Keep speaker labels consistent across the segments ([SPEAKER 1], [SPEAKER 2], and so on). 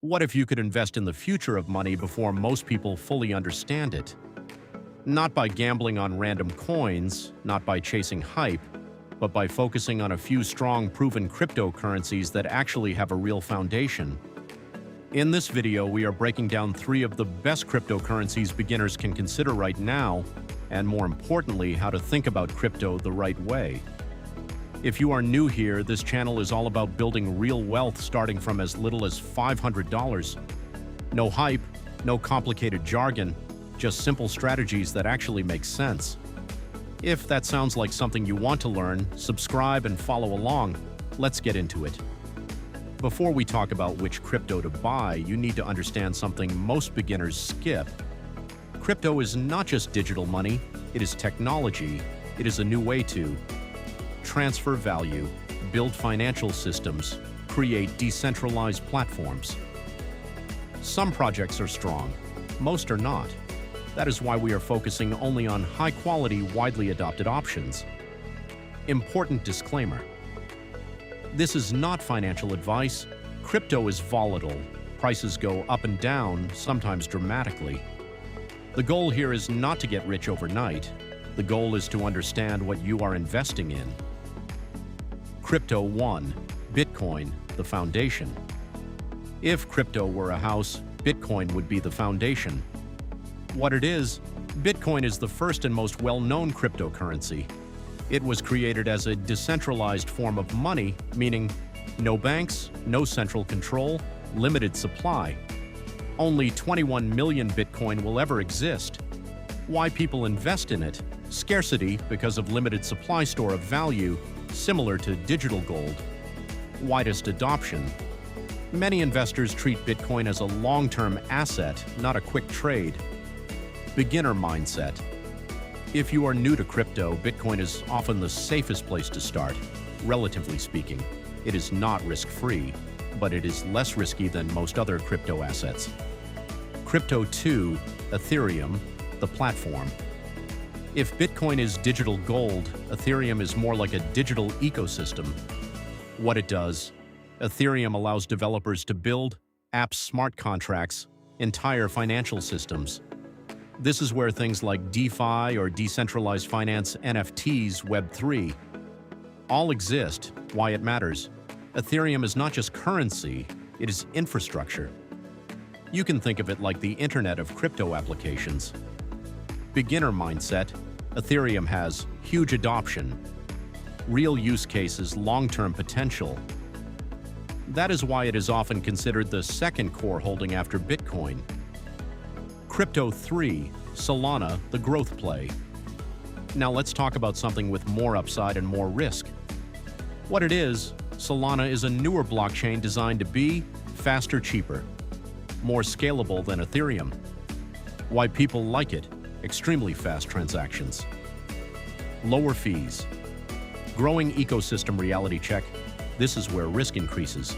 [SPEAKER 1] What if you could invest in the future of money before most people fully understand it? Not by gambling on random coins, not by chasing hype, but by focusing on a few strong, proven cryptocurrencies that actually have a real foundation. In this video, we are breaking down 3 of the best cryptocurrencies beginners can consider right now, and more importantly, how to think about crypto the right way. If you are new here, this channel is all about building real wealth starting from as little as $500. No hype, no complicated jargon, just simple strategies that actually make sense. If that sounds like something you want to learn, subscribe and follow along. Let's get into it. Before we talk about which crypto to buy, you need to understand something most beginners skip. Crypto is not just digital money, it is technology. It is a new way to transfer value, build financial systems, create decentralized platforms. Some projects are strong, most are not. That is why we are focusing only on high-quality, widely adopted options. Important disclaimer. This is not financial advice. Crypto is volatile. Prices go up and down, sometimes dramatically. The goal here is not to get rich overnight. The goal is to understand what you are investing in. Crypto 1. Bitcoin, the foundation. If crypto were a house, Bitcoin would be the foundation. What it is, Bitcoin is the first and most well-known cryptocurrency. It was created as a decentralized form of money, meaning no banks, no central control, limited supply. Only 21 million Bitcoin will ever exist. Why people invest in it? Scarcity because of limited supply store of value, similar to digital gold. Widest adoption. Many investors treat Bitcoin as a long-term asset, not a quick trade. Beginner mindset. If you are new to crypto, Bitcoin is often the safest place to start, relatively speaking. It is not risk-free, but it is less risky than most other crypto assets. Crypto 2. Ethereum, the platform. If Bitcoin is digital gold, Ethereum is more like a digital ecosystem. What it does, Ethereum allows developers to build apps, smart contracts, entire financial systems. This is where things like DeFi or decentralized finance, NFTs, Web3, all exist. Why it matters. Ethereum is not just currency, it is infrastructure. You can think of it like the internet of crypto applications. Beginner mindset, Ethereum has huge adoption, real use cases, long-term potential. That is why it is often considered the second core holding after Bitcoin. Crypto 3, Solana, the growth play. Now let's talk about something with more upside and more risk. What it is, Solana is a newer blockchain designed to be faster, cheaper, more scalable than Ethereum. Why people like it? Extremely fast transactions. Lower fees. Growing ecosystem reality check. This is where risk increases.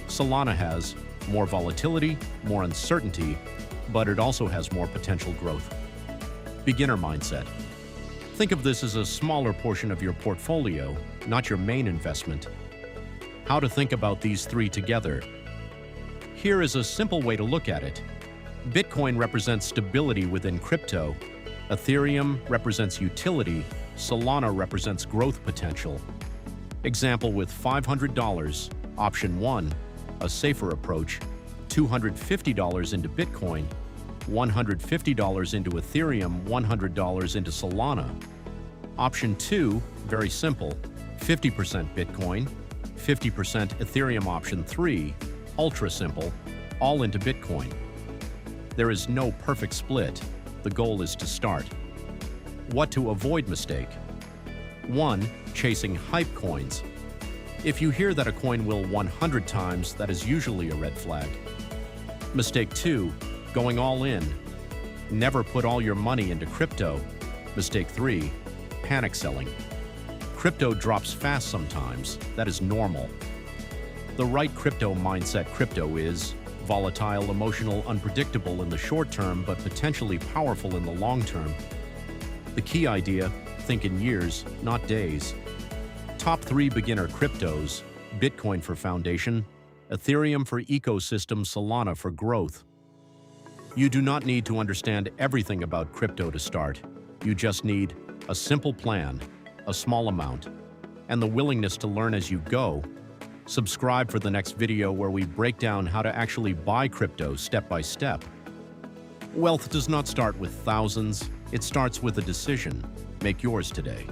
[SPEAKER 1] Solana has more volatility, more uncertainty, but it also has more potential growth. Beginner mindset. Think of this as a smaller portion of your portfolio, not your main investment. How to think about these 3 together. Here is a simple way to look at it. Bitcoin represents stability within crypto. Ethereum represents utility. Solana represents growth potential. Example with $500, option 1, a safer approach, $250 into Bitcoin, $150 into Ethereum, $100 into Solana. Option 2, very simple, 50% Bitcoin, 50% Ethereum. Option 3, ultra simple, all into Bitcoin. There is no perfect split. The goal is to start. What to avoid mistake. 1. Chasing hype coins. If you hear that a coin will 100 times, that is usually a red flag. Mistake 2. Going all in. Never put all your money into crypto. Mistake 3. Panic selling. Crypto drops fast sometimes. That is normal. The right crypto mindset. Crypto is volatile, emotional, unpredictable in the short term, but potentially powerful in the long term. The key idea, think in years, not days. Top 3 beginner cryptos: Bitcoin for foundation, Ethereum for ecosystem, Solana for growth. You do not need to understand everything about crypto to start. You just need a simple plan, a small amount, and the willingness to learn as you go. Subscribe for the next video where we break down how to actually buy crypto step by step. Wealth does not start with thousands, it starts with a decision. Make yours today.